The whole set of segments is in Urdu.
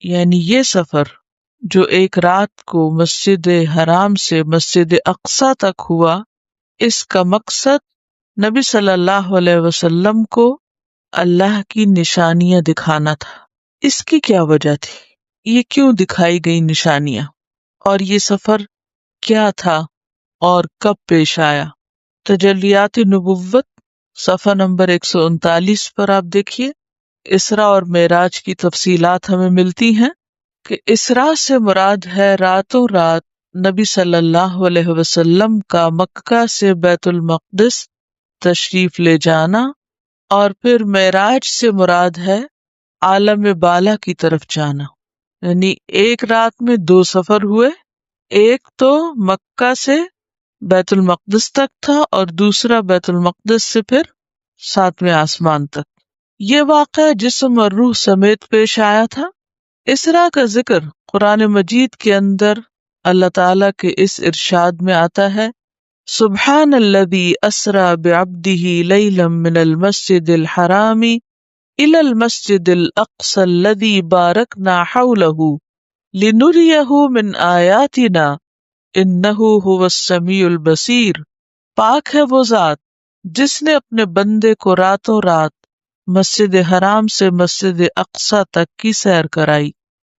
یعنی یہ سفر جو ایک رات کو مسجد حرام سے مسجد اقصی تک ہوا، اس کا مقصد نبی صلی اللہ علیہ وسلم کو اللہ کی نشانیاں دکھانا تھا۔ اس کی کیا وجہ تھی؟ یہ کیوں دکھائی گئی نشانیاں؟ اور یہ سفر کیا تھا اور کب پیش آیا؟ تجلیات نبوت صفحہ نمبر 139 پر آپ دیکھیے، اسراء اور معراج کی تفصیلات ہمیں ملتی ہیں کہ اسراء سے مراد ہے راتوں رات نبی صلی اللہ علیہ وسلم کا مکہ سے بیت المقدس تشریف لے جانا، اور پھر معراج سے مراد ہے عالم بالا کی طرف جانا۔ یعنی ایک رات میں دو سفر ہوئے، ایک تو مکہ سے بیت المقدس تک تھا اور دوسرا بیت المقدس سے پھر 7ویں آسمان تک۔ یہ واقعہ جسم اور روح سمیت پیش آیا تھا۔ اسراء کا ذکر قرآن مجید کے اندر اللہ تعالیٰ کے اس ارشاد میں آتا ہے، سبحان الذی اسریٰ بعبدہ لیلا من المسجد الحرام الی المسجد الاقصی الذی بارکنا حولہ لنریہ من آیاتنا انہ هو السمیع البصیر۔ پاک ہے وہ ذات جس نے اپنے بندے کو راتوں رات مسجد حرام سے مسجد اقصی تک کی سیر کرائی،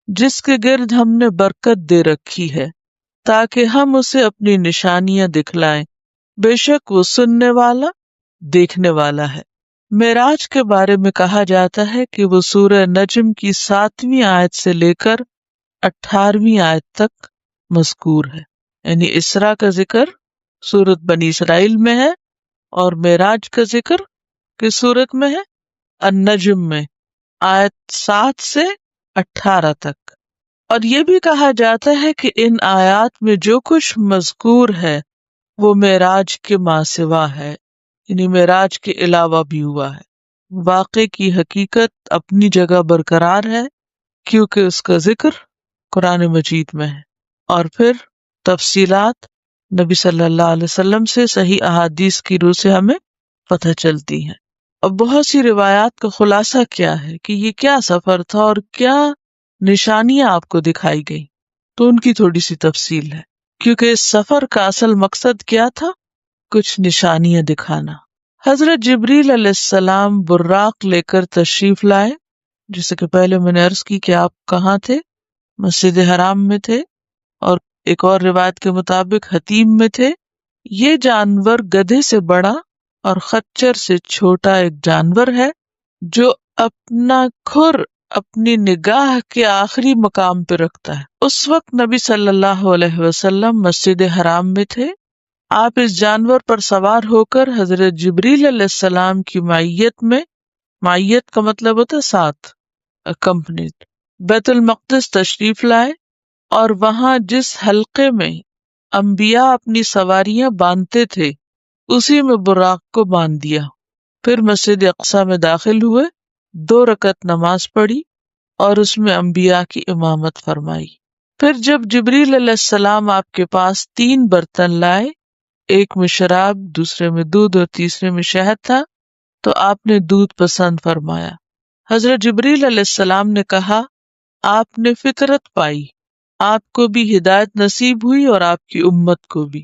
جس کے گرد ہم نے برکت دے رکھی ہے تاکہ ہم اسے اپنی نشانیاں دکھلائیں، بے شک وہ سننے والا دیکھنے والا ہے۔ معراج کے بارے میں کہا جاتا ہے کہ وہ سورہ نجم کی 7ویں آیت سے لے کر 18ویں آیت تک مذکور ہے۔ یعنی اسراء کا ذکر سورۃ بنی اسرائیل میں ہے اور معراج کا ذکر کس سورت میں ہے؟ النجم میں، آیت 7 سے 18 تک۔ اور یہ بھی کہا جاتا ہے کہ ان آیات میں جو کچھ مذکور ہے وہ معراج کے ما سوا ہے، یعنی معراج کے علاوہ بھی ہوا ہے۔ واقعے کی حقیقت اپنی جگہ برقرار ہے کیونکہ اس کا ذکر قرآن مجید میں ہے، اور پھر تفصیلات نبی صلی اللہ علیہ وسلم سے صحیح احادیث کی روح سے ہمیں پتہ چلتی ہیں۔ اب بہت سی روایات کا خلاصہ کیا ہے کہ یہ کیا سفر تھا اور کیا نشانیاں آپ کو دکھائی گئی، تو ان کی تھوڑی سی تفصیل ہے، کیونکہ اس سفر کا اصل مقصد کیا تھا؟ کچھ نشانیاں دکھانا۔ حضرت جبریل علیہ السلام براق لے کر تشریف لائے، جیسے کہ پہلے میں نے عرض کی کہ آپ کہاں تھے؟ مسجد حرام میں تھے، اور ایک اور روایت کے مطابق حتیم میں تھے۔ یہ جانور گدھے سے بڑا اور خچر سے چھوٹا ایک جانور ہے جو اپنا کھر اپنی نگاہ کے آخری مقام پہ رکھتا ہے۔ اس وقت نبی صلی اللہ علیہ وسلم مسجد حرام میں تھے۔ آپ اس جانور پر سوار ہو کر حضرت جبریل علیہ السلام کی معیت میں، معیت کا مطلب ہوتا ہے ساتھ، اکمپنیڈ، بیت المقدس تشریف لائے، اور وہاں جس حلقے میں انبیاء اپنی سواریاں باندھتے تھے اسی میں براق کو باندھ دیا۔ پھر مسجد اقصی میں داخل ہوئے، 2 رکعت نماز پڑھی اور اس میں انبیاء کی امامت فرمائی۔ پھر جب جبریل علیہ السلام آپ کے پاس 3 برتن لائے، ایک میں شراب، دوسرے میں دودھ اور تیسرے میں شہد تھا، تو آپ نے دودھ پسند فرمایا۔ حضرت جبریل علیہ السلام نے کہا، آپ نے فطرت پائی، آپ کو بھی ہدایت نصیب ہوئی اور آپ کی امت کو بھی۔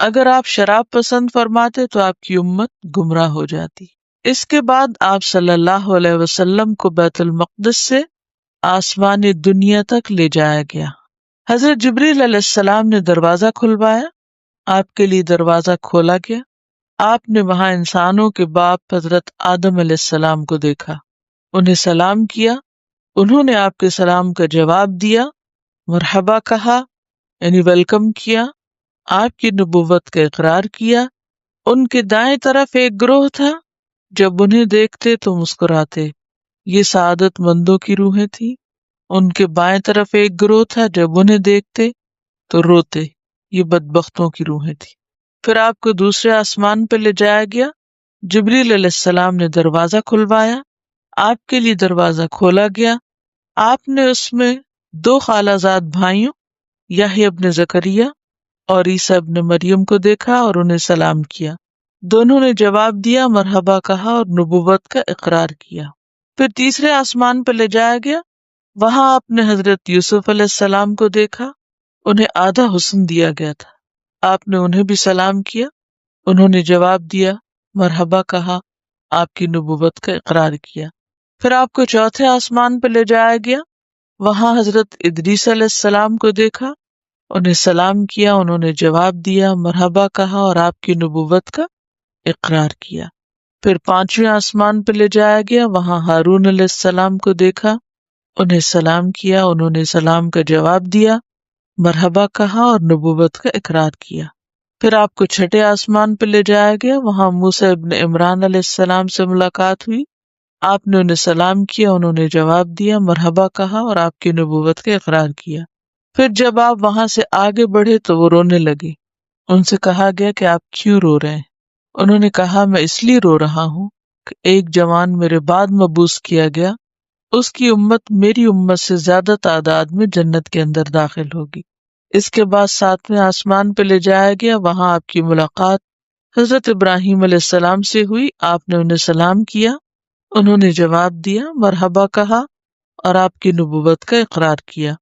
اگر آپ شراب پسند فرماتے تو آپ کی امت گمراہ ہو جاتی۔ اس کے بعد آپ صلی اللہ علیہ وسلم کو بیت المقدس سے آسمان دنیا تک لے جایا گیا۔ حضرت جبریل علیہ السلام نے دروازہ کھلوایا، آپ کے لیے دروازہ کھولا گیا۔ آپ نے وہاں انسانوں کے باپ حضرت آدم علیہ السلام کو دیکھا، انہیں سلام کیا، انہوں نے آپ کے سلام کا جواب دیا، مرحبا کہا یعنی ویلکم کیا، آپ کی نبوت کا اقرار کیا۔ ان کے دائیں طرف ایک گروہ تھا، جب انہیں دیکھتے تو مسکراتے، یہ سعادت مندوں کی روحیں تھیں۔ ان کے بائیں طرف ایک گروہ تھا، جب انہیں دیکھتے تو روتے، یہ بدبختوں کی روحیں تھیں۔ پھر آپ کو دوسرے آسمان پہ لے جایا گیا، جبریل علیہ السلام نے دروازہ کھلوایا، آپ کے لیے دروازہ کھولا گیا۔ آپ نے اس میں 2 خالہ زاد بھائیوں یحییٰ ابن زکریا اور عیسیٰ ابن مریم کو دیکھا اور انہیں سلام کیا۔ دونوں نے جواب دیا، مرحبا کہا اور نبوت کا اقرار کیا۔ پھر تیسرے آسمان پہ لے جایا گیا، وہاں آپ نے حضرت یوسف علیہ السلام کو دیکھا، انہیں آدھا حسن دیا گیا تھا، آپ نے انہیں بھی سلام کیا، انہوں نے جواب دیا، مرحبا کہا، آپ کی نبوت کا اقرار کیا۔ پھر آپ کو چوتھے آسمان پہ لے جایا گیا، وہاں حضرت ادریس علیہ السلام کو دیکھا، انہیں سلام کیا، انہوں نے جواب دیا، مرحبا کہا اور آپ کی نبوت کا اقرار کیا۔ پھر پانچویں آسمان پہ لے جایا گیا، وہاں ہارون علیہ السلام کو دیکھا، انہیں سلام کیا، انہوں نے سلام کا جواب دیا، مرحبا کہا اور نبوت کا اقرار کیا۔ پھر آپ کو چھٹے آسمان پہ لے جایا گیا، وہاں موسیٰ ابن عمران علیہ السلام سے ملاقات ہوئی، آپ نے انہیں سلام کیا، انہوں نے جواب دیا، مرحبا کہا اور آپ کی نبوت کا اقرار کیا۔ پھر جب آپ وہاں سے آگے بڑھے تو وہ رونے لگے، ان سے کہا گیا کہ آپ کیوں رو رہے ہیں؟ انہوں نے کہا، میں اس لیے رو رہا ہوں کہ ایک جوان میرے بعد مبعوث کیا گیا، اس کی امت میری امت سے زیادہ تعداد میں جنت کے اندر داخل ہوگی۔ اس کے بعد ساتویں آسمان پہ لے جایا گیا، وہاں آپ کی ملاقات حضرت ابراہیم علیہ السلام سے ہوئی، آپ نے انہیں سلام کیا، انہوں نے جواب دیا، مرحبا کہا اور آپ کی نبوت کا اقرار کیا۔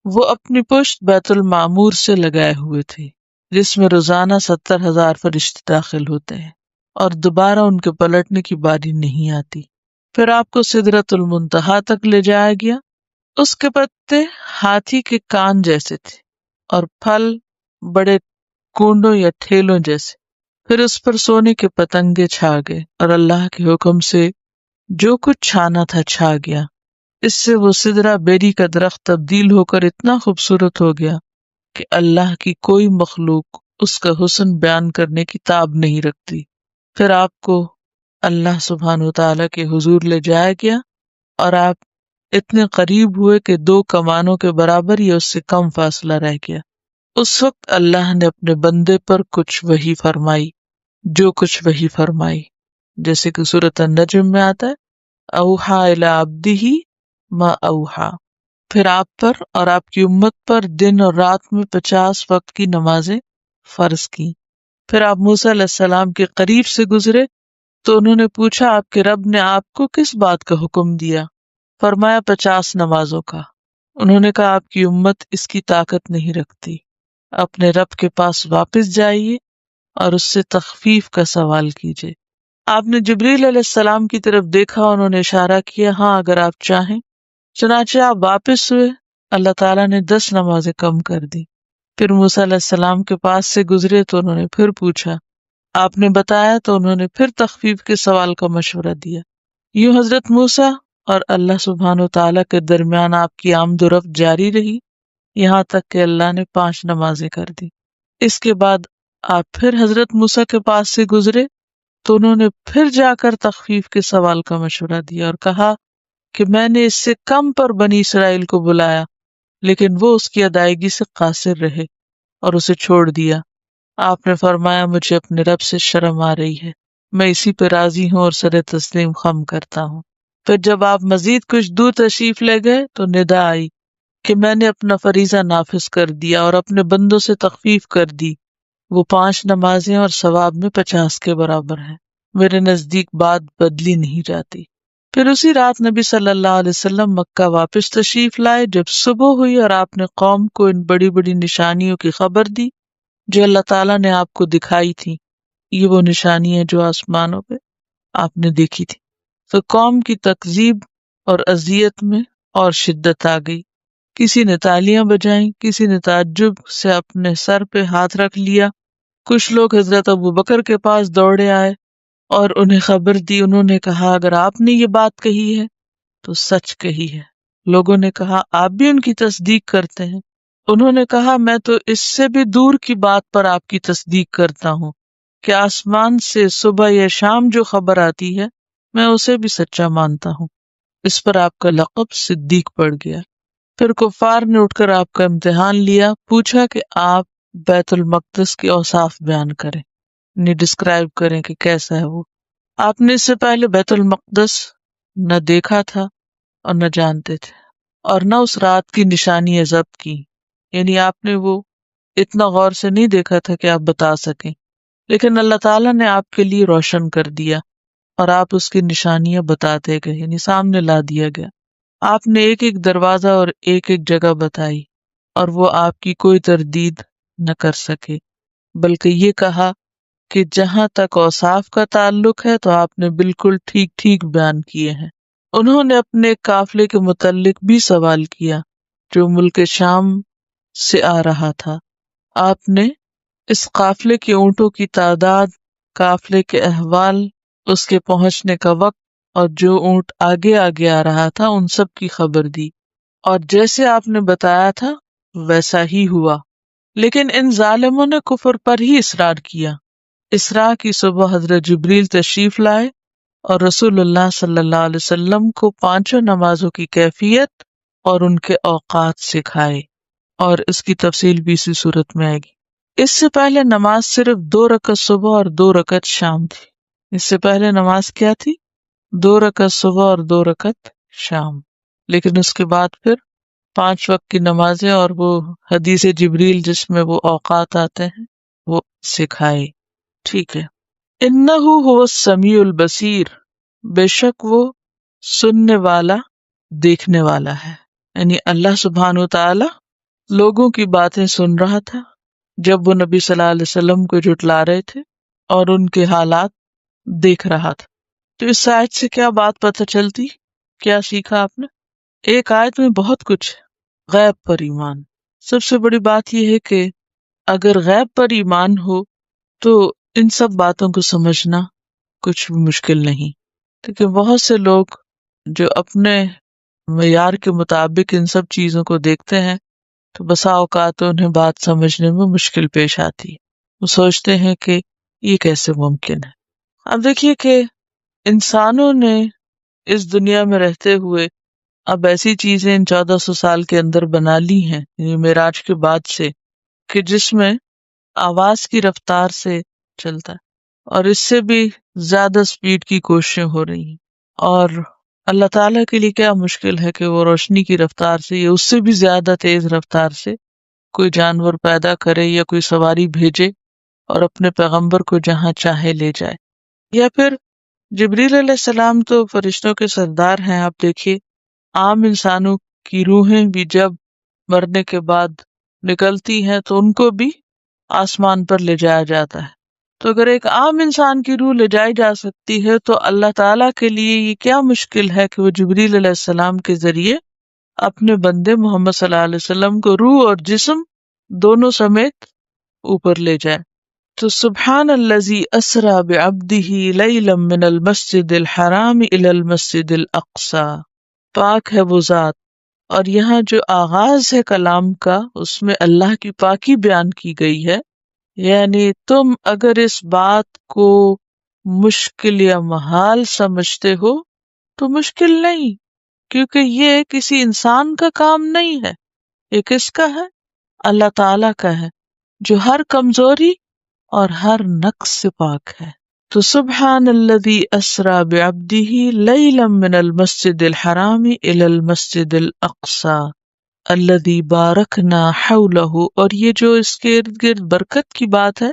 وہ اپنی پشت بیت المعمور سے لگائے ہوئے تھے، جس میں روزانہ 70,000 فرشتے داخل ہوتے ہیں اور دوبارہ ان کے پلٹنے کی باری نہیں آتی۔ پھر آپ کو سدرۃ المنتہا تک لے جایا گیا، اس کے پتے ہاتھی کے کان جیسے تھے اور پھل بڑے کونڈوں یا ٹھیلوں جیسے۔ پھر اس پر سونے کے پتنگے چھا گئے اور اللہ کے حکم سے جو کچھ چھانا تھا چھا گیا۔ اس سے وہ سدرہ بیری کا درخت تبدیل ہو کر اتنا خوبصورت ہو گیا کہ اللہ کی کوئی مخلوق اس کا حسن بیان کرنے کی تاب نہیں رکھتی۔ پھر آپ کو اللہ سبحانہ وتعالی کے حضور لے جایا گیا اور آپ اتنے قریب ہوئے کہ 2 کمانوں کے برابر یا اس سے کم فاصلہ رہ گیا۔ اس وقت اللہ نے اپنے بندے پر کچھ وحی فرمائی، جو کچھ وحی فرمائی، جیسے کہ سورۃ النجم میں آتا ہے، اوحا الی عبدہ ما اوحا۔ پھر آپ پر اور آپ کی امت پر دن اور رات میں 50 وقت کی نمازیں فرض کی۔ پھر آپ موسیٰ علیہ السلام کے قریب سے گزرے تو انہوں نے پوچھا، آپ کے رب نے آپ کو کس بات کا حکم دیا؟ فرمایا 50 نمازوں کا۔ انہوں نے کہا، آپ کی امت اس کی طاقت نہیں رکھتی، اپنے رب کے پاس واپس جائیے اور اس سے تخفیف کا سوال کیجیے۔ آپ نے جبریل علیہ السلام کی طرف دیکھا، انہوں نے اشارہ کیا، ہاں اگر آپ چاہیں۔ چنانچہ آپ واپس ہوئے، اللہ تعالیٰ نے 10 نمازیں کم کر دی۔ پھر موسیٰ علیہ السلام کے پاس سے گزرے تو انہوں نے پھر پوچھا، آپ نے بتایا تو انہوں نے پھر تخفیف کے سوال کا مشورہ دیا۔ یوں حضرت موسیٰ اور اللہ سبحانہ وتعالیٰ کے درمیان آپ کی آمد و رفت جاری رہی، یہاں تک کہ اللہ نے 5 نمازیں کر دی۔ اس کے بعد آپ پھر حضرت موسیٰ کے پاس سے گزرے تو انہوں نے پھر جا کر تخفیف کے سوال کا مشورہ دیا اور کہا کہ میں نے اس سے کم پر بنی اسرائیل کو بلایا، لیکن وہ اس کی ادائیگی سے قاصر رہے اور اسے چھوڑ دیا۔ آپ نے فرمایا، مجھے اپنے رب سے شرم آ رہی ہے، میں اسی پہ راضی ہوں اور سر تسلیم خم کرتا ہوں۔ پھر جب آپ مزید کچھ دور تشریف لے گئے تو ندا آئی کہ میں نے اپنا فریضہ نافذ کر دیا اور اپنے بندوں سے تخفیف کر دی، وہ 5 نمازیں اور ثواب میں 50 کے برابر ہیں، میرے نزدیک بات بدلی نہیں جاتی۔ پھر اسی رات نبی صلی اللہ علیہ وسلم مکہ واپس تشریف لائے۔ جب صبح ہوئی اور آپ نے قوم کو ان بڑی بڑی نشانیوں کی خبر دی جو اللہ تعالیٰ نے آپ کو دکھائی تھی، یہ وہ نشانیاں جو آسمانوں پہ آپ نے دیکھی تھی، تو قوم کی تکذیب اور اذیت میں اور شدت آ گئی۔ کسی نے تالیاں بجائیں، کسی نے تعجب سے اپنے سر پہ ہاتھ رکھ لیا۔ کچھ لوگ حضرت ابوبکر کے پاس دوڑے آئے اور انہیں خبر دی۔ انہوں نے کہا، اگر آپ نے یہ بات کہی ہے تو سچ کہی ہے۔ لوگوں نے کہا، آپ بھی ان کی تصدیق کرتے ہیں؟ انہوں نے کہا، میں تو اس سے بھی دور کی بات پر آپ کی تصدیق کرتا ہوں کہ آسمان سے صبح یا شام جو خبر آتی ہے میں اسے بھی سچا مانتا ہوں۔ اس پر آپ کا لقب صدیق پڑ گیا۔ پھر کفار نے اٹھ کر آپ کا امتحان لیا، پوچھا کہ آپ بیت المقدس کے اوصاف بیان کریں، یعنی ڈسکرائب کریں کہ کیسا ہے وہ۔ آپ نے اس سے پہلے بیت المقدس نہ دیکھا تھا اور نہ جانتے تھے، اور نہ اس رات کی نشانی ضبط کی، یعنی آپ نے وہ اتنا غور سے نہیں دیکھا تھا کہ آپ بتا سکیں، لیکن اللہ تعالیٰ نے آپ کے لیے روشن کر دیا اور آپ اس کی نشانیاں بتاتے گئے، یعنی سامنے لا دیا گیا۔ آپ نے ایک ایک دروازہ اور ایک ایک جگہ بتائی، اور وہ آپ کی کوئی تردید نہ کر سکے، بلکہ یہ کہا کہ جہاں تک اوصاف کا تعلق ہے تو آپ نے بالکل ٹھیک ٹھیک بیان کیے ہیں۔ انہوں نے اپنے قافلے کے متعلق بھی سوال کیا جو ملک شام سے آ رہا تھا۔ آپ نے اس قافلے کے اونٹوں کی تعداد، قافلے کے احوال، اس کے پہنچنے کا وقت، اور جو اونٹ آگے آگے آ رہا تھا ان سب کی خبر دی، اور جیسے آپ نے بتایا تھا ویسا ہی ہوا۔ لیکن ان ظالموں نے کفر پر ہی اصرار کیا۔ اسراء کی صبح حضرت جبریل تشریف لائے اور رسول اللہ صلی اللہ علیہ وسلم کو 5 نمازوں کی کیفیت اور ان کے اوقات سکھائے، اور اس کی تفصیل بھی اسی صورت میں آئے گی۔ اس سے پہلے نماز صرف 2 رکعت صبح اور 2 رکعت شام تھی۔ اس سے پہلے نماز کیا تھی؟ 2 رکعت صبح اور 2 رکعت شام، لیکن اس کے بعد پھر 5 وقت کی نمازیں اور وہ حدیث جبریل جس میں وہ اوقات آتے ہیں وہ سکھائے۔ ٹھیک ہے۔ انہ هو السمیع البصیر، بے شک وہ سننے والا دیکھنے والا ہے، یعنی اللہ سبحانہ وتعالی لوگوں کی باتیں سن رہا تھا جب وہ نبی صلی اللہ علیہ وسلم کو جھٹلا رہے تھے، اور ان کے حالات دیکھ رہا تھا۔ تو اس آیت سے کیا بات پتہ چلتی، کیا سیکھا آپ نے؟ ایک آیت میں بہت کچھ ہے۔ غیب پر ایمان، سب سے بڑی بات یہ ہے کہ اگر غیب پر ایمان ہو تو ان سب باتوں کو سمجھنا کچھ بھی مشکل نہیں، کیونکہ بہت سے لوگ جو اپنے معیار کے مطابق ان سب چیزوں کو دیکھتے ہیں تو بسا اوقات انہیں بات سمجھنے میں مشکل پیش آتی ہے۔ وہ سوچتے ہیں کہ یہ کیسے ممکن ہے۔ اب دیکھیے کہ انسانوں نے اس دنیا میں رہتے ہوئے اب ایسی چیزیں ان 1400 سال کے اندر بنا لی ہیں، یعنی معراج کے بعد سے، کہ جس میں آواز کی رفتار سے چلتا ہے، اور اس سے بھی زیادہ سپیڈ کی کوششیں ہو رہی ہیں، اور اللہ تعالیٰ کے لیے کیا مشکل ہے کہ وہ روشنی کی رفتار سے یا اس سے بھی زیادہ تیز رفتار سے کوئی جانور پیدا کرے یا کوئی سواری بھیجے اور اپنے پیغمبر کو جہاں چاہے لے جائے۔ یا پھر جبریل علیہ السلام تو فرشتوں کے سردار ہیں، آپ دیکھیے عام انسانوں کی روحیں بھی جب مرنے کے بعد نکلتی ہیں تو ان کو بھی آسمان پر لے جایا جاتا ہے۔ تو اگر ایک عام انسان کی روح لے جائی جا سکتی ہے تو اللہ تعالیٰ کے لیے یہ کیا مشکل ہے کہ وہ جبریل علیہ السلام کے ذریعے اپنے بندے محمد صلی اللہ علیہ وسلم کو روح اور جسم دونوں سمیت اوپر لے جائے۔ تو سبحان الذی اسری بعبدہ لیلا من المسجد الحرام الی المسجد الاقصی، پاک ہے وہ ذات، اور یہاں جو آغاز ہے کلام کا اس میں اللہ کی پاکی بیان کی گئی ہے، یعنی تم اگر اس بات کو مشکل یا محال سمجھتے ہو تو مشکل نہیں، کیونکہ یہ کسی انسان کا کام نہیں ہے، یہ کس کا ہے؟ اللہ تعالی کا ہے، جو ہر کمزوری اور ہر نقص سے پاک ہے۔ تو سبحان الذی اسری بعبدہ لیلا من المسجد الحرام الی المسجد الاقصی الذی بارکنا حولہ، اور یہ جو اس کے ارد گرد برکت کی بات ہے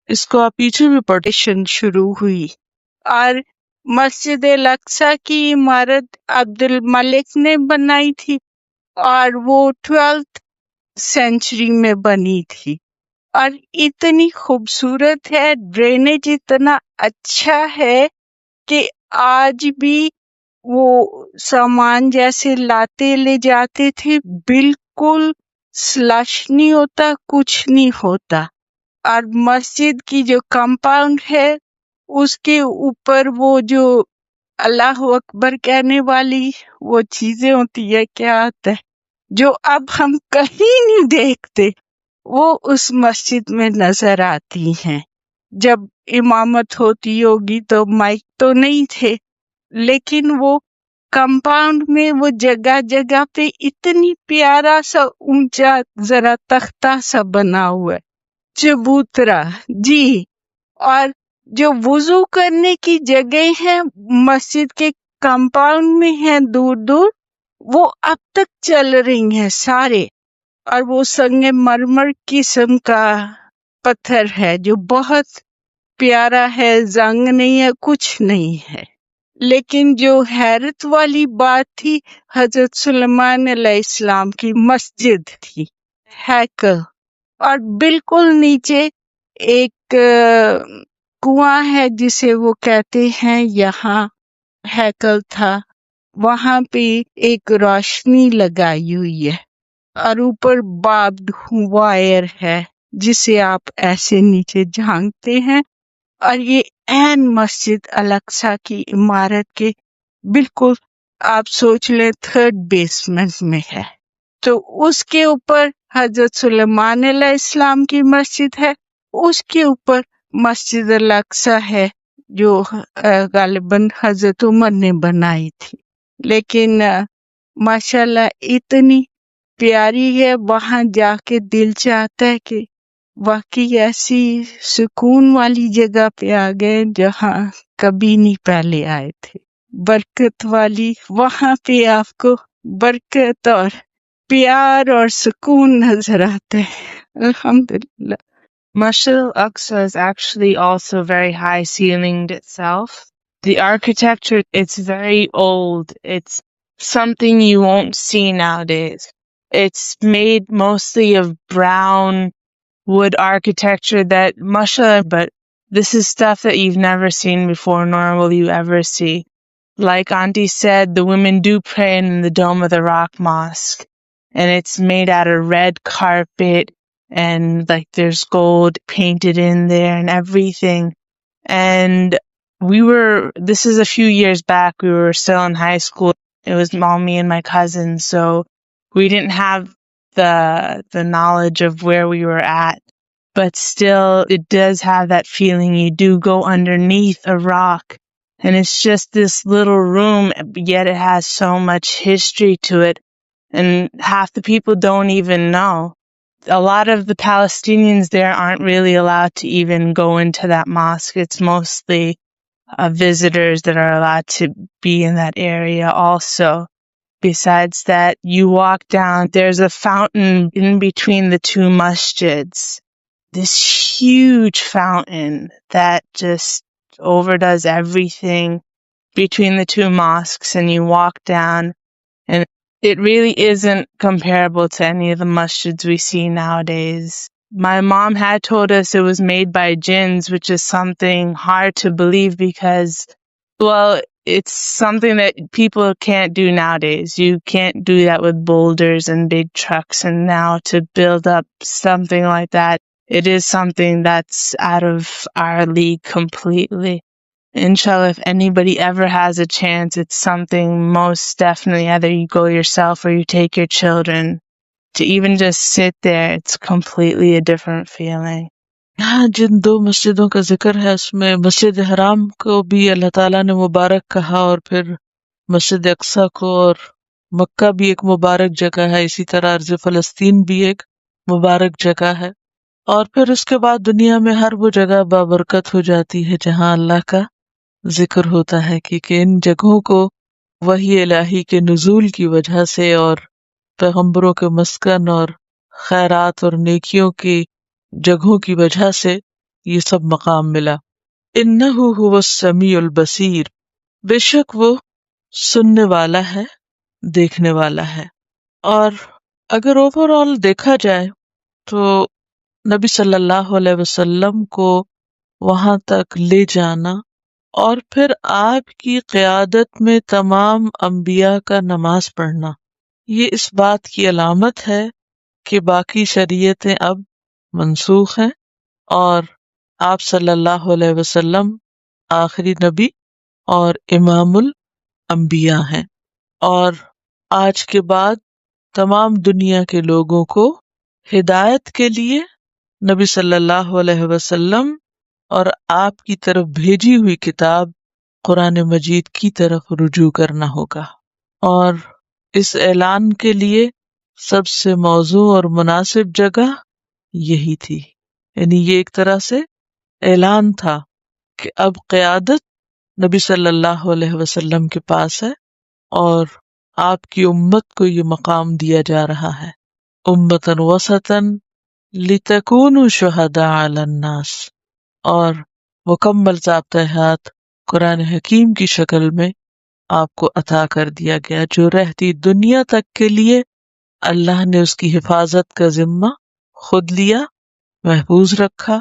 اس کو آپ پیچھے بھی پڑھ شروع ہوئی، اور مسجد الاقصی کی عمارت عبد الملک نے بنائی تھی، اور وہ 12th سینچری میں بنی تھی، اور اتنی خوبصورت ہے، ڈرینیج اتنا اچھا ہے کہ آج بھی وہ سامان جیسے لاتے لے جاتے تھے بالکل سلش نہیں ہوتا، کچھ نہیں ہوتا۔ اور مسجد کی جو کمپاؤنڈ ہے اس کے اوپر وہ جو اللہ اکبر کہنے والی وہ چیزیں ہوتی ہے، کیا آتا ہے جو اب ہم کہیں نہیں دیکھتے، وہ اس مسجد میں نظر آتی ہیں۔ جب امامت ہوتی ہوگی تو مائک تو نہیں تھے، لیکن وہ کمپاؤنڈ میں وہ جگہ جگہ پہ اتنی پیارا سا اونچا ذرا تختہ سا بنا ہوا ہے، چبوترا جی، اور جو وضو کرنے کی جگہ ہیں مسجد کے کمپاؤنڈ میں ہیں دور دور، وہ اب تک چل رہی ہیں سارے، اور وہ سنگ مرمر قسم کا پتھر ہے جو بہت پیارا ہے، زنگ نہیں ہے، کچھ نہیں ہے۔ لیکن جو حیرت والی بات تھی، حضرت سلیمان علیہ السلام کی مسجد تھی، ہیکل، اور بالکل نیچے ایک کنواں ہے جسے وہ کہتے ہیں یہاں ہیکل تھا، وہاں پہ ایک روشنی لگائی ہوئی ہے اور اوپر باربڈ وائر ہے جسے آپ ایسے نیچے جھانکتے ہیں، اور یہ عین مسجد الاقصی کی عمارت کے بالکل آپ سوچ لیں 3rd بیسمنٹ میں ہے۔ تو اس کے اوپر حضرت سلیمان علیہ السلام کی مسجد ہے، اس کے اوپر مسجد الاقصی ہے جو غالباً حضرت عمر نے بنائی تھی، لیکن ماشاءاللہ اتنی پیاری ہے، وہاں جا کے دل چاہتا ہے کہ واقعی ایسی سکون والی جگہ پہ آ گئے جہاں کبھی نہیں پہلے آئے تھے، برکت والی، وہاں پہ آپ کو برکت اور پیار اور سکون نظر آتا ہے، الحمدللہ۔ Masjid al-Aqsa is actually also very high ceilinged itself. The architecture, it's very old. It's something you won't see nowadays. It's made mostly of brown wood architecture that, mashallah, but this is stuff that you've never seen before, nor will you ever see. Like Auntie said, the women do pray in the Dome of the Rock Mosque, and it's made out of red carpet, and like there's gold painted in there and everything. And this is a few years back, we were still in high school. It was me and my cousin, so we didn't have the knowledge of where we were at. But still, it does have that feeling. You do go underneath a rock, and it's just this little room, yet it has so much history to it, and half the people don't even know. A lot of the Palestinians there aren't really allowed to even go into that mosque. It's mostly visitors that are allowed to be in that area also. Besides that, you walk down, there's a fountain in between the two masjids. This huge fountain that just overdoes everything between the two mosques, and you walk down, and it really isn't comparable to any of the masjids we see nowadays. My mom had told us it was made by jinns, which is something hard to believe because, well, it's something that people can't do nowadays. You can't do that with boulders and big trucks, and now to build up something like that, it is something that's out of our league completely. Inshallah, if anybody ever has a chance, it's something most definitely, either you go yourself or you take your children, to even just sit there, it's completely a different feeling. یہاں جن 2 مسجدوں کا ذکر ہے اس میں مسجد حرام کو بھی اللہ تعالیٰ نے مبارک کہا، اور پھر مسجد اقصی کو، اور مکہ بھی ایک مبارک جگہ ہے، اسی طرح ارض فلسطین بھی ایک مبارک جگہ ہے، اور پھر اس کے بعد دنیا میں ہر وہ جگہ بابرکت ہو جاتی ہے جہاں اللہ کا ذکر ہوتا ہے، کیونکہ ان جگہوں کو وحی الہی کے نزول کی وجہ سے اور پیغمبروں کے مسکن اور خیرات اور نیکیوں کی جگہوں کی وجہ سے یہ سب مقام ملا۔ انہ هو السمیع البصیر، بے شک وہ سننے والا ہے، دیکھنے والا ہے۔ اور اگر اوور آل دیکھا جائے تو نبی صلی اللہ علیہ وسلم کو وہاں تک لے جانا اور پھر آپ کی قیادت میں تمام انبیاء کا نماز پڑھنا، یہ اس بات کی علامت ہے کہ باقی شریعتیں اب منسوخ ہیں اور آپ صلی اللہ علیہ وسلم آخری نبی اور امام الانبیاء ہیں، اور آج کے بعد تمام دنیا کے لوگوں کو ہدایت کے لیے نبی صلی اللہ علیہ وسلم اور آپ کی طرف بھیجی ہوئی کتاب قرآن مجید کی طرف رجوع کرنا ہوگا۔ اور اس اعلان کے لیے سب سے موزوں اور مناسب جگہ یہی تھی، یعنی یہ ایک طرح سے اعلان تھا کہ اب قیادت نبی صلی اللہ علیہ وسلم کے پاس ہے اور آپ کی امت کو یہ مقام دیا جا رہا ہے، امتاً وسطاً لتکونوا شہداء علی الناس، اور مکمل ضابطۂ حیات قرآن حکیم کی شکل میں آپ کو عطا کر دیا گیا، جو رہتی دنیا تک کے لیے اللہ نے اس کی حفاظت کا ذمہ خود لیا، محفوظ رکھا،